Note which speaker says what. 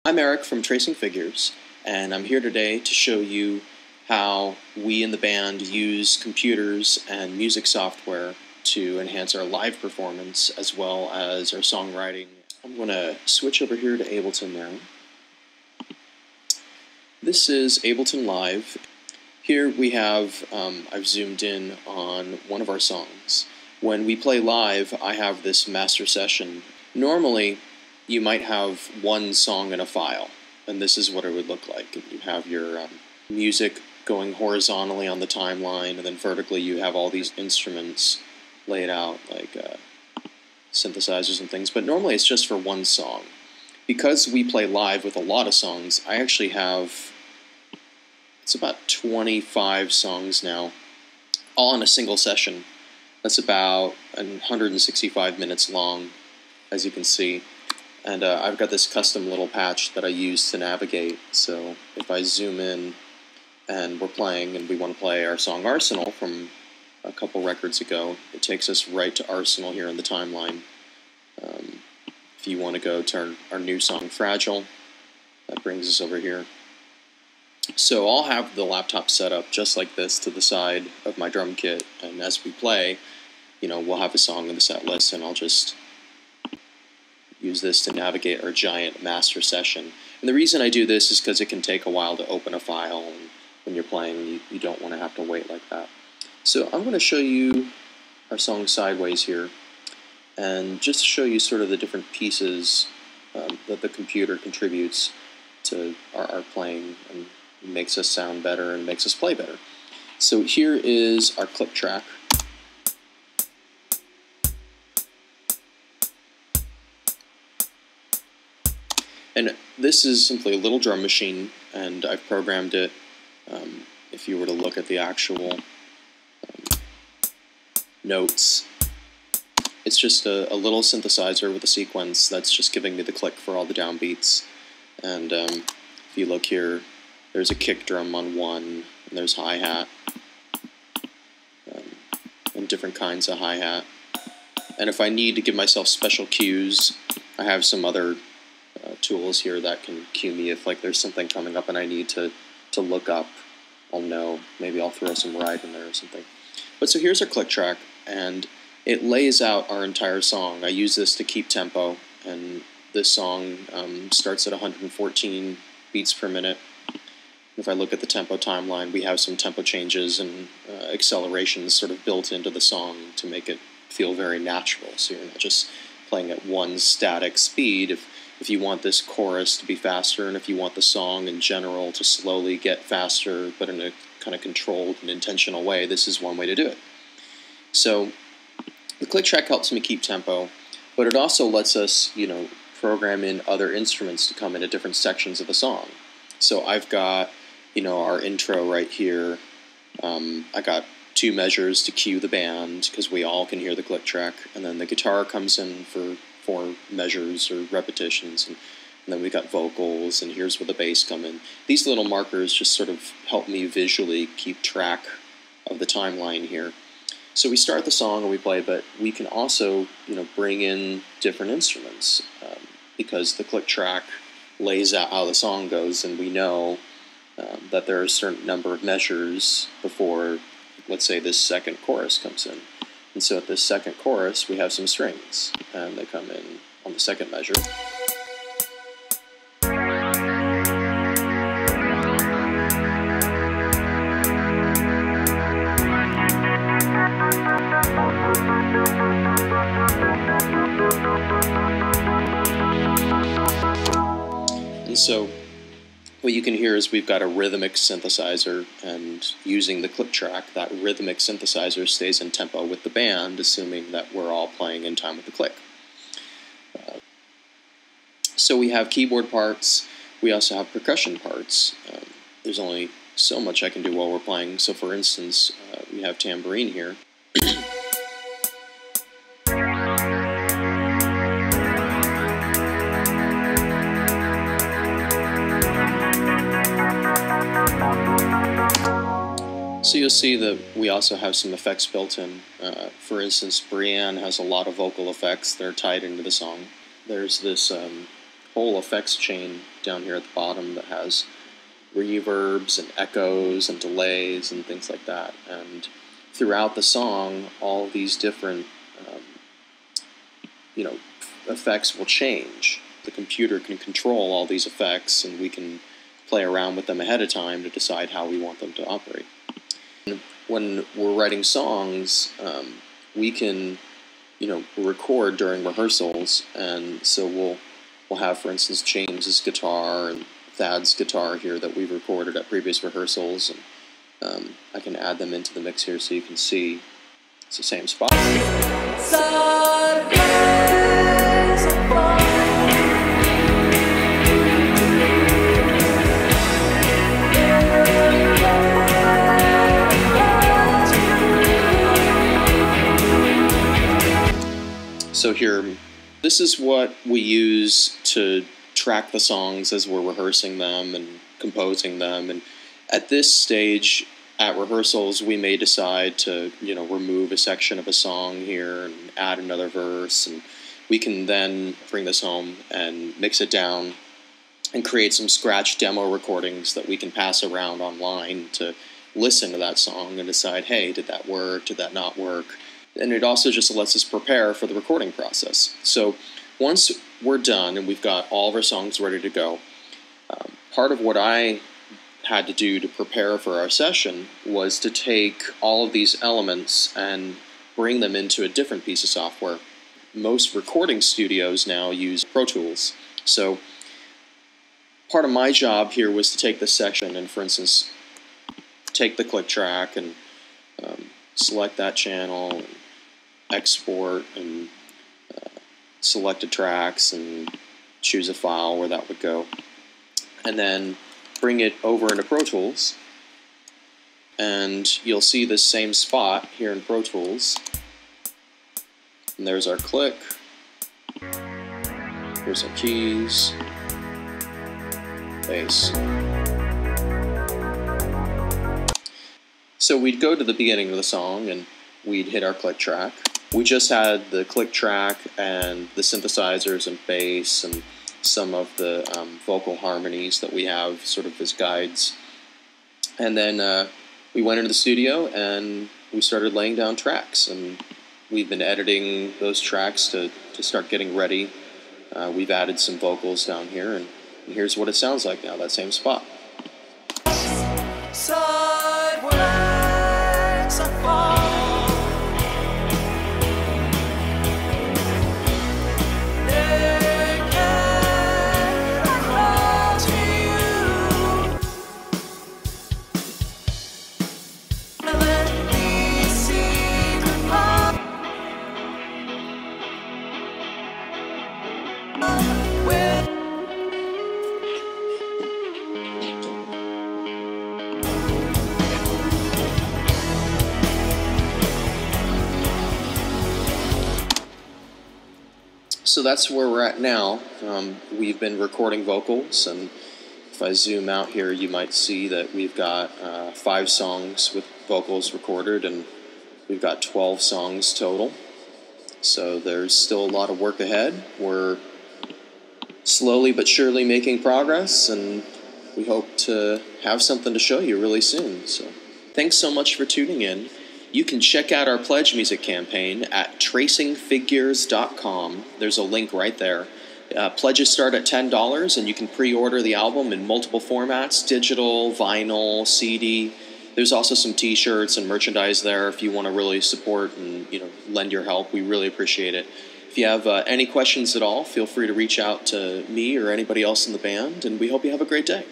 Speaker 1: I'm Eric from Tracing Figures, and I'm here today to show you how we in the band use computers and music software to enhance our live performance as well as our songwriting. I'm going to switch over here to Ableton now. This is Ableton Live. Here we have, I've zoomed in on one of our songs. When we play live, I have this master session. Normally, you might have one song in a file, and this is what it would look like. You have your music going horizontally on the timeline, and then vertically you have all these instruments laid out, like synthesizers and things, but normally it's just for one song. Because we play live with a lot of songs, I actually have, it's about 25 songs now, all in a single session. That's about 165 minutes long, as you can see. And I've got this custom little patch that I use to navigate. So if I zoom in and we're playing and we want to play our song Arsenal from a couple records ago, it takes us right to Arsenal here in the timeline. If you want to go to our new song Fragile, that brings us over here. So I'll have the laptop set up just like this to the side of my drum kit, and as we play, we'll have a song in the set list, and I'll just use this to navigate our giant master session. And the reason I do this is because it can take a while to open a file, and when you're playing, you don't want to have to wait like that. So I'm going to show you our song Sideways here, and just show you sort of the different pieces that the computer contributes to our playing, and makes us sound better and makes us play better. So here is our click track. And this is simply a little drum machine, and I've programmed it. If you were to look at the actual notes, it's just a little synthesizer with a sequence that's just giving me the click for all the downbeats. And if you look here, there's a kick drum on one, and there's hi-hat, and different kinds of hi-hat. And if I need to give myself special cues, I have some other tools here that can cue me if there's something coming up and I need to look up. I'll know. Maybe I'll throw some ride in there or something. But so here's our click track, and it lays out our entire song. I use this to keep tempo, and this song starts at 114 beats per minute. If I look at the tempo timeline, we have some tempo changes and accelerations sort of built into the song to make it feel very natural. So you're not just playing at one static speed. If you want this chorus to be faster, and if you want the song in general to slowly get faster, but in a kind of controlled and intentional way, this is one way to do it. So the click track helps me keep tempo, but it also lets us, program in other instruments to come into different sections of the song. So I've got, our intro right here. I got 2 measures to cue the band, because we all can hear the click track, and then the guitar comes in for 4 measures or repetitions, and then we got vocals, and here's where the bass come in. These little markers just sort of help me visually keep track of the timeline here. So we start the song and we play, but we can also, bring in different instruments, because the click track lays out how the song goes, and we know that there are a certain number of measures before, let's say, this second chorus comes in. And so at this second chorus, we have some strings, and they come in on the second measure. And so what you can hear is we've got a rhythmic synthesizer, and using the click track, that rhythmic synthesizer stays in tempo with the band, assuming that we're all playing in time with the click. So we have keyboard parts, we also have percussion parts. There's only so much I can do while we're playing. So for instance, we have tambourine here. So you'll see that we also have some effects built in. For instance, Brienne has a lot of vocal effects that are tied into the song. There's this whole effects chain down here at the bottom that has reverbs and echoes and delays and things like that. And throughout the song, all these different effects will change. The computer can control all these effects, and we can play around with them ahead of time to decide how we want them to operate. When we're writing songs, we can, record during rehearsals, and so we'll have, for instance, James's guitar and Thad's guitar here that we've recorded at previous rehearsals, and I can add them into the mix here so you can see it's the same spot. So here, this is what we use to track the songs as we're rehearsing them and composing them. And at this stage, at rehearsals, we may decide to, remove a section of a song here and add another verse. And we can then bring this home and mix it down and create some scratch demo recordings that we can pass around online to listen to that song and decide, hey, did that work? Did that not work? And it also just lets us prepare for the recording process. So once we're done and we've got all of our songs ready to go, part of what I had to do to prepare for our session was to take all of these elements and bring them into a different piece of software. Most recording studios now use ProTools. So part of my job here was to take this section and, for instance, take the click track and select that channel, and export and select the tracks and choose a file where that would go, and then bring it over into Pro Tools, and you'll see this same spot here in Pro Tools, and there's our click, here's our keys, bass. So we'd go to the beginning of the song and we'd hit our click track. We just had the click track and the synthesizers and bass and some of the vocal harmonies that we have sort of as guides. And then we went into the studio and we started laying down tracks, and we've been editing those tracks to start getting ready. We've added some vocals down here, and here's what it sounds like now, that same spot. So that's where we're at now. We've been recording vocals, and if I zoom out here, you might see that we've got 5 songs with vocals recorded, and we've got 12 songs total. So there's still a lot of work ahead. We're slowly but surely making progress, and we hope to have something to show you really soon. So thanks so much for tuning in. You can check out our Pledgemusic campaign at tracingfigures.com. There's a link right there. Pledges start at $10, and you can pre-order the album in multiple formats: digital, vinyl, CD. There's also some t-shirts and merchandise there if you want to really support and lend your help. We really appreciate it. If you have any questions at all, feel free to reach out to me or anybody else in the band, and we hope you have a great day.